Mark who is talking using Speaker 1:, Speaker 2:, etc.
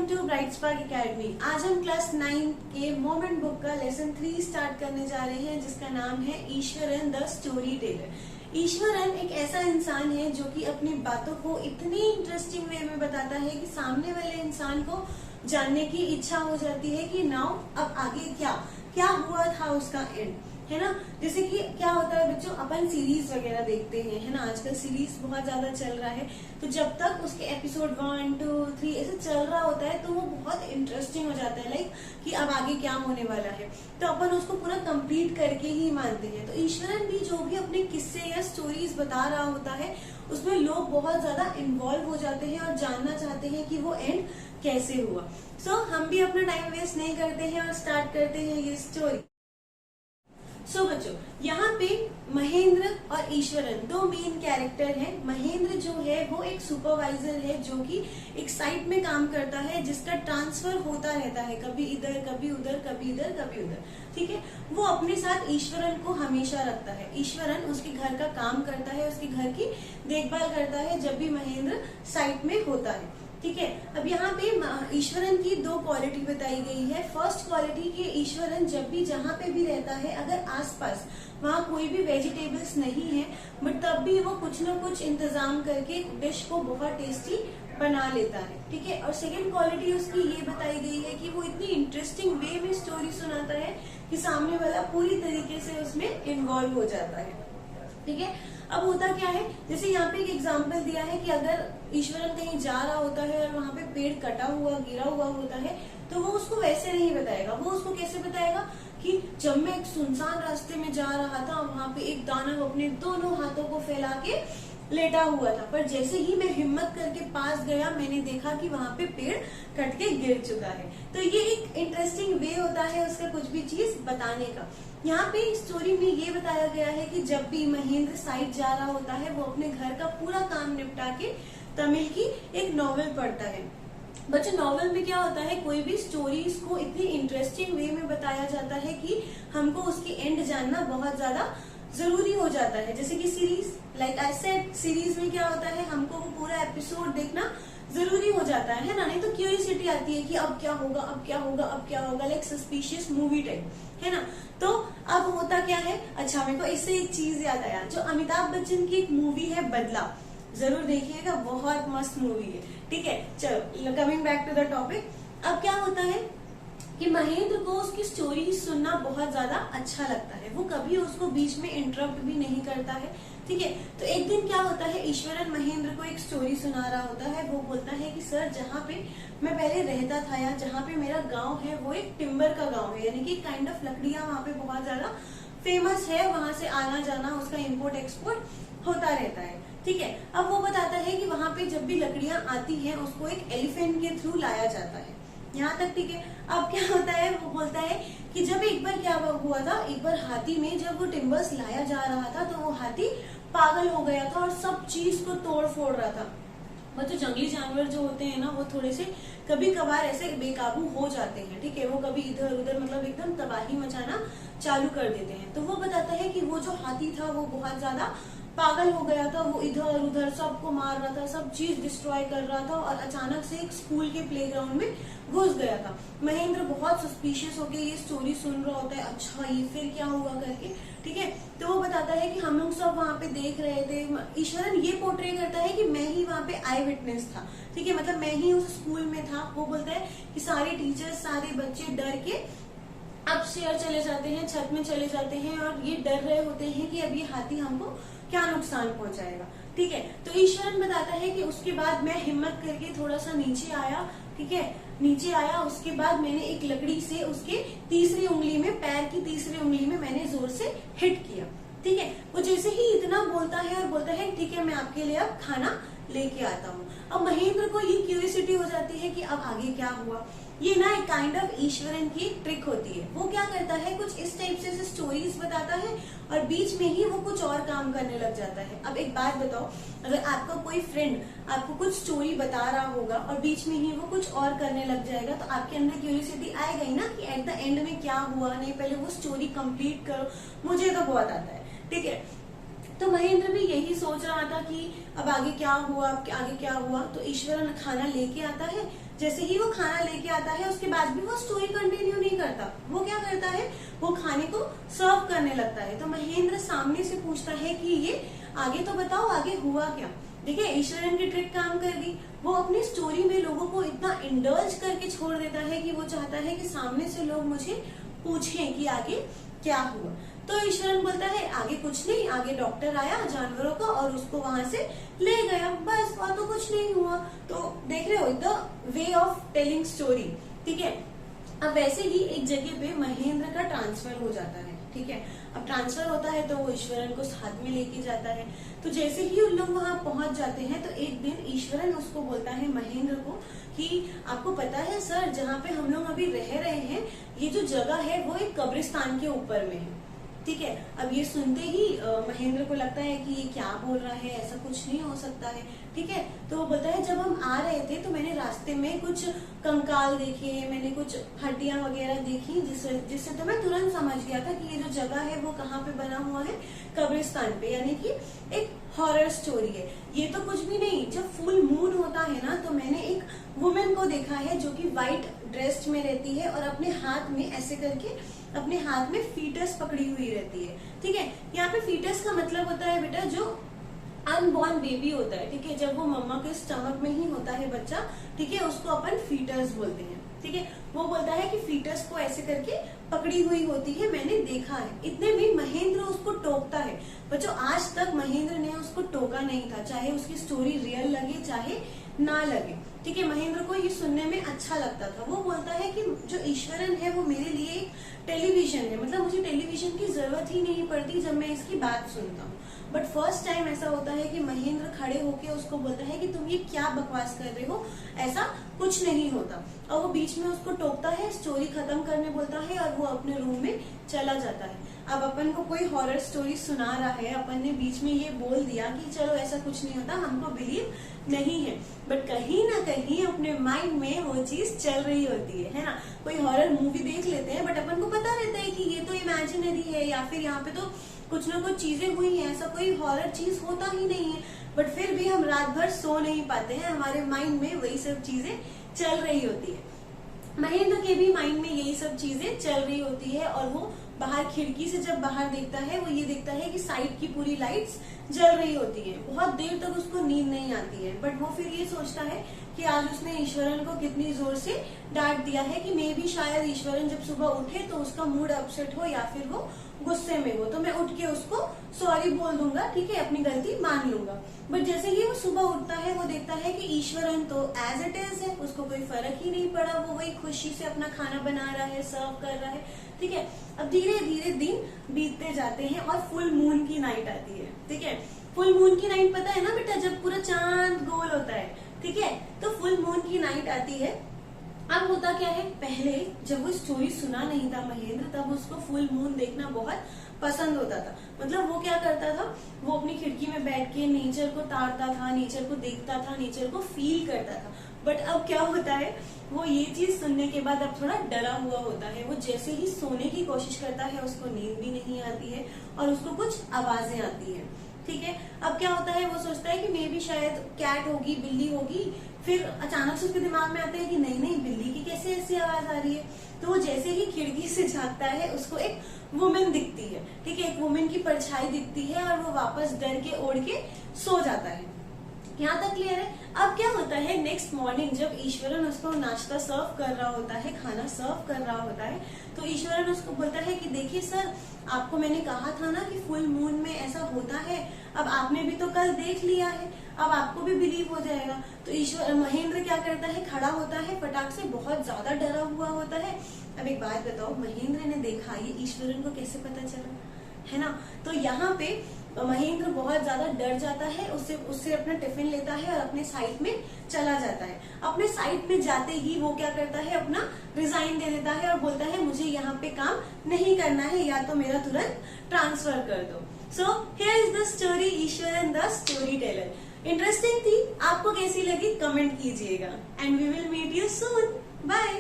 Speaker 1: To bright spark academy. आज हम class 9 के मोमेंट बुक का लेसन 3 स्टार्ट करने जा रहे हैं, जिसका नाम है Eswaran the story Taylor. Eswaran एक ऐसा इंसान है जो कि अपनी बातों को इतनी इंटरेस्टिंग वे में बताता है कि सामने वाले इंसान को जानने की इच्छा हो जाती है कि नाउ अब आगे क्या क्या हुआ था उसका एंड, है ना। जैसे कि क्या होता है बच्चों, अपन सीरीज वगैरह देखते हैं, है ना। आजकल सीरीज बहुत ज्यादा चल रहा है, तो जब तक उसके एपिसोड 1, 2, 3 ऐसे चल रहा होता है तो वो बहुत इंटरेस्टिंग हो जाता है, लाइक कि अब आगे क्या होने वाला है, तो अपन उसको पूरा कंप्लीट करके ही मानते हैं। तो ईश्वरन भी जो भी अपने किस्से या स्टोरीज बता रहा होता है उसमें लोग बहुत ज्यादा इन्वॉल्व हो जाते हैं और जानना चाहते हैं कि वो एंड कैसे हुआ। सो हम भी अपना टाइम वेस्ट नहीं करते हैं और स्टार्ट करते हैं ये स्टोरी। सो बच्चों, यहाँ पे महेंद्र और ईश्वरन दो मेन कैरेक्टर हैं। महेंद्र जो है वो एक सुपरवाइजर है जो कि एक साइट में काम करता है, जिसका ट्रांसफर होता रहता है, कभी इधर कभी उधर कभी इधर कभी उधर, ठीक है। वो अपने साथ ईश्वरन को हमेशा रखता है। ईश्वरन उसके घर का काम करता है, उसके घर की देखभाल करता है जब भी महेंद्र साइट में होता है, ठीक है। अब यहाँ पे ईश्वरन की दो क्वालिटी बताई गई है। फर्स्ट क्वालिटी कि ईश्वरन जब भी जहाँ पे भी रहता है, अगर आसपास वहाँ कोई भी वेजिटेबल्स नहीं है बट तब भी वो कुछ न कुछ इंतजाम करके डिश को बहुत टेस्टी बना लेता है, ठीक है। और सेकंड क्वालिटी उसकी ये बताई गई है कि वो इतनी इंटरेस्टिंग वे में स्टोरी सुनाता है कि सामने वाला पूरी तरीके से उसमें इन्वॉल्व हो जाता है, ठीक है। अब होता क्या है, जैसे यहाँ पे एक एग्जांपल दिया है कि अगर ईश्वरन कहीं जा रहा होता है और वहाँ पे पेड़ कटा हुआ गिरा हुआ होता है तो वो उसको वैसे नहीं बताएगा। वो उसको कैसे बताएगा कि जब मैं एक सुनसान रास्ते में जा रहा था, वहाँ पे एक दानव अपने दोनों हाथों को फैला के लेटा हुआ था, पर जैसे ही मैं हिम्मत करके पास गया मैंने देखा कि वहाँ पे पेड़ कट के गिर चुका है। तो ये एक इंटरेस्टिंग वे होता है उसका कुछ भी चीज बताने का। यहाँ पे स्टोरी में ये बताया गया है कि जब भी महेंद्र साइड जा रहा होता है वो अपने घर का पूरा काम निपटा के तमिल की एक नॉवेल पढ़ता है। बच्चों, नॉवेल में क्या होता है, कोई भी स्टोरीज को इतनी इंटरेस्टिंग वे में बताया जाता है कि हमको उसकी एंड जानना बहुत ज्यादा जरूरी हो जाता है। जैसे कि series, like I said, series में क्या होता है, हमको वो पूरा एपिसोड देखना जरूरी हो जाता है ना। नहीं तो क्यूरियोसिटी आती है कि अब क्या होगा अब क्या होगा अब क्या होगा, लाइक सस्पिशियस मूवी टाइप, है ना। तो अब होता क्या है, अच्छा मेरे को इससे एक चीज याद आया, जो अमिताभ बच्चन की एक मूवी है बदला, जरूर देखिएगा, बहुत मस्त मूवी है, ठीक है। चलो coming back to the topic. अब क्या होता है कि महेंद्र को उसकी स्टोरी सुनना बहुत ज्यादा अच्छा लगता है, वो कभी उसको बीच में इंटरप्ट भी नहीं करता है, ठीक है। तो एक दिन क्या होता है, ईश्वरन महेंद्र को एक स्टोरी सुना रहा होता है। वो बोलता है कि सर, जहाँ पे मैं पहले रहता था या जहाँ पे मेरा गांव है वो एक टिम्बर का गांव है, यानी कि काइंड ऑफ लकड़ियां वहाँ पे बहुत ज्यादा फेमस है, वहां से आना जाना उसका इम्पोर्ट एक्सपोर्ट होता रहता है, ठीक है। अब वो बताता है कि वहां पे जब भी लकड़ियां आती हैं उसको एक एलिफेंट के थ्रू लाया जाता है, यहाँ तक ठीक है। अब क्या होता है, वो बोलता है कि जब एक बार क्या हुआ था, एक बार हाथी में जब वो टिम्बर्स लाया जा रहा था तो वो हाथी पागल हो गया था और सब चीज को तोड़ फोड़ रहा था। मतलब जंगली जानवर जो होते हैं ना, वो थोड़े से कभी कभार ऐसे बेकाबू हो जाते हैं, ठीक है। वो कभी इधर उधर मतलब एकदम तबाही मचाना चालू कर देते हैं। तो वो बताता है कि वो जो हाथी था वो बहुत ज्यादा पागल हो गया था, वो इधर उधर सबको मार रहा था, सब चीज डिस्ट्रॉय कर रहा था और अचानक से एक स्कूल के प्लेग्राउंड में घुस गया था। महेंद्र बहुत सस्पिशियस होके ये स्टोरी सुन रहा होता है, अच्छा ये फिर क्या हुआ करके, ठीक है। तो वो बताता है कि हम लोग सब वहाँ पे देख रहे थे। ईश्वरन ये पोर्ट्रे करता है कि मैं ही वहाँ पे आई विटनेस था, ठीक है, मतलब मैं ही उस स्कूल में था। वो बोलता है कि सारे टीचर्स सारे बच्चे डर के अपस्टेयर चले जाते हैं, छत में चले जाते हैं और ये डर रहे होते हैं कि अब ये हाथी हमको क्या नुकसान पहुंचाएगा, ठीक है। तो ईश्वरन बताता है कि उसके बाद मैं हिम्मत करके थोड़ा सा नीचे आया, ठीक है, नीचे आया। उसके बाद मैंने एक लकड़ी से उसके तीसरी उंगली में, पैर की तीसरी उंगली में मैंने जोर से हिट किया, ठीक है। वो जैसे ही इतना बोलता है और बोलता है ठीक है मैं आपके लिए अब खाना लेके आता हूँ। अब महेंद्र को ये क्यूरियोसिटी हो जाती है कि अब आगे क्या हुआ। ये ना एक काइंड ऑफ ईश्वरन की ट्रिक होती है। वो क्या करता है, कुछ इस टाइप से स्टोरीज बताता है और बीच में ही वो कुछ और काम करने लग जाता है। अब एक बात बताओ, अगर आपका कोई फ्रेंड आपको कुछ स्टोरी बता रहा होगा और बीच में ही वो कुछ और करने लग जाएगा तो आपके अंदर क्यूरियोसिटी आएगा ही ना कि एट द एंड में क्या हुआ, नहीं पहले वो स्टोरी कंप्लीट करो। मुझे तो बहुत आता है, ठीक है। तो महेंद्र भी यही सोच रहा था कि अब आगे क्या हुआ, अब आगे क्या हुआ। तो ईश्वरन खाना लेके आता है, जैसे ही वो खाना लेके आता है उसके बाद भी वो स्टोरी कंटिन्यू नहीं करता। वो क्या करता है, वो खाने को सर्व करने लगता है। तो महेंद्र सामने से पूछता है कि ये आगे तो बताओ, आगे हुआ क्या। देखिए ईश्वरन की ट्रिक काम कर दी। वो अपनी स्टोरी में लोगों को इतना इंडल्ज करके छोड़ देता है कि वो चाहता है कि सामने से लोग मुझे पूछें कि आगे क्या हुआ। तो ईश्वरन बोलता है आगे कुछ नहीं, आगे डॉक्टर आया जानवरों का और उसको वहां से ले गया, बस और तो कुछ नहीं हुआ। तो देख रहे हो the way of telling story, ठीक है। अब वैसे ही एक जगह पे महेंद्र का ट्रांसफर हो जाता है, ठीक है। अब ट्रांसफर होता है तो वो ईश्वरन को साथ में लेके जाता है। तो जैसे ही उन लोग वहां पहुंच जाते हैं तो एक दिन ईश्वरन उसको बोलता है महेंद्र को कि आपको पता है सर, जहाँ पे हम लोग अभी रह रहे हैं ये जो जगह है वो एक कब्रिस्तान के ऊपर में है, ठीक है। अब ये सुनते ही महेंद्र को लगता है कि ये क्या बोल रहा है, ऐसा कुछ नहीं हो सकता है, ठीक है। तो वो बताया जब हम आ रहे थे तो मैंने रास्ते में कुछ कंकाल देखे, मैंने कुछ हड्डियां वगैरह देखी, जिससे तो मैं तुरंत समझ गया था कि ये जो जगह है वो कहाँ पे बना हुआ है, कब्रिस्तान पे, यानी कि एक हॉरर स्टोरी है। ये तो कुछ भी नहीं, जब फुल मून होता है ना तो मैंने एक वुमेन को देखा है जो कि व्हाइट ड्रेस में रहती है और अपने हाथ में ऐसे करके अपने हाथ में फीटस पकड़ी हुई रहती है, ठीक है। यहाँ पे फीटस का मतलब होता है बेटा जो अनबॉर्न बेबी होता है, ठीक है। जब वो मम्मा के स्टमक में ही होता है बच्चा, ठीक है, उसको अपन फीटस बोलते हैं, ठीक है। वो बोलता है कि फीटस को ऐसे करके पकड़ी हुई होती है, मैंने देखा है। इतने में महेंद्र उसको टोकता है। बच्चों आज तक महेंद्र ने उसको टोका नहीं था, चाहे उसकी स्टोरी रियल लगे चाहे ना लगे, ठीक है। महेंद्र को ये सुनने में अच्छा लगता था। वो बोलता है कि जो ईश्वरन है वो मेरे लिए एक टेलीविजन है, मतलब मुझे टेलीविजन की जरूरत ही नहीं पड़ती जब मैं इसकी बात सुनता हूँ। बट फर्स्ट टाइम ऐसा होता है कि महेंद्र खड़े होके उसको बोलता है कि तुम ये क्या बकवास कर रहे हो, ऐसा कुछ नहीं होता। और वो बीच में उसको टोकता है, स्टोरी खत्म करने बोलता है और वो अपने रूम में चला जाता है। अब अपन को कोई हॉरर स्टोरी सुना रहा है, अपन ने बीच में ये बोल दिया कि चलो ऐसा कुछ नहीं होता, हमको बिलीव नहीं है, बट कहीं ना कहीं अपने माइंड में वो चीज चल रही होती है ना। कोई हॉरर मूवी देख लेते हैं बट अपन को पता रहता है कि ये तो इमेजिनरी है या फिर यहाँ पे तो कुछ ना कुछ चीजें हुई हैं, ऐसा कोई हॉरर चीज होता ही नहीं है। बट फिर भी हम रात भर सो नहीं पाते हैं, हमारे माइंड में वही सब चीजें चल रही होती है। महेंद्र के भी माइंड में यही सब चीजें चल रही होती है और वो बाहर खिड़की से जब बाहर देखता है वो ये देखता है कि साइड की पूरी लाइट्स जल रही होती है। बहुत देर तक उसको नींद नहीं आती है, बट वो फिर ये सोचता है कि आज उसने ईश्वरन को कितनी जोर से डांट दिया है कि मे भी शायद ईश्वरन जब सुबह उठे तो उसका मूड अपसेट हो या फिर वो गुस्से में हो, तो मैं उठ के उसको सॉरी बोल दूंगा, ठीक है, अपनी गलती मान लूंगा। बट जैसे ही वो सुबह उठता है वो देखता है कि ईश्वरन तो एज इट इज है, उसको कोई फर्क ही नहीं पड़ा, वो वही खुशी से अपना खाना बना रहा है, सर्व कर रहा है, ठीक है। अब धीरे धीरे दिन बीतते जाते हैं और फुल मून की नाइट आती है, ठीक है। फुल मून की नाइट पता है ना बेटा, जब पूरा चांद गोल होता है, ठीक है, तो फुल मून की नाइट आती है। अब होता क्या है, पहले जब वो स्टोरी सुना नहीं था महेंद्र तब उसको फुल मून देखना बहुत पसंद होता था। मतलब वो क्या करता था, वो अपनी खिड़की में बैठ के नेचर को ताड़ता था, नेचर को देखता था, नेचर को फील करता था। बट अब क्या होता है, वो ये चीज सुनने के बाद अब थोड़ा डरा हुआ होता है। वो जैसे ही सोने की कोशिश करता है उसको नींद भी नहीं आती है और उसको कुछ आवाजें आती है, ठीक है। अब क्या होता है, वो सोचता है कि मे बी शायद कैट होगी, बिल्ली होगी। फिर अचानक से उसके दिमाग में आता है कि नहीं नहीं, बिल्ली की कैसे ऐसी आवाज आ रही है। तो वो जैसे ही खिड़की से झांकता है उसको एक वुमेन दिखती है, ठीक है, एक वुमेन की परछाई दिखती है और वो वापस डर के ओढ़ के सो जाता है। यहाँ तक क्लियर है। अब क्या होता है, नेक्स्ट मॉर्निंग जब ईश्वरन उसको नाश्ता सर्व कर रहा होता है, खाना सर्व कर रहा होता है, तो ईश्वरन उसको बोलता है कि देखिए सर, आपको मैंने कहा था ना कि फुल मून में ऐसा होता है, अब आपने भी तो कल देख लिया है, अब आपको भी बिलीव हो जाएगा। तो महेंद्र क्या करता है, खड़ा होता है, फटाक से, बहुत ज्यादा डरा हुआ होता है। अब एक बात बताओ, महेंद्र ने देखा, ये ईश्वरन को कैसे पता चला, है ना। तो यहाँ पे महेंद्र बहुत ज्यादा डर जाता है, उससे अपना टिफिन लेता है और अपने साइट में चला जाता है। अपने साइट में जाते ही वो क्या करता है, अपना रिजाइन दे देता है और बोलता है मुझे यहाँ पे काम नहीं करना है, या तो मेरा तुरंत ट्रांसफर कर दो। So here is the story, Ishwaran the story teller. Interesting थी, आपको कैसी लगी कमेंट कीजिएगा, and we will meet you soon. Bye.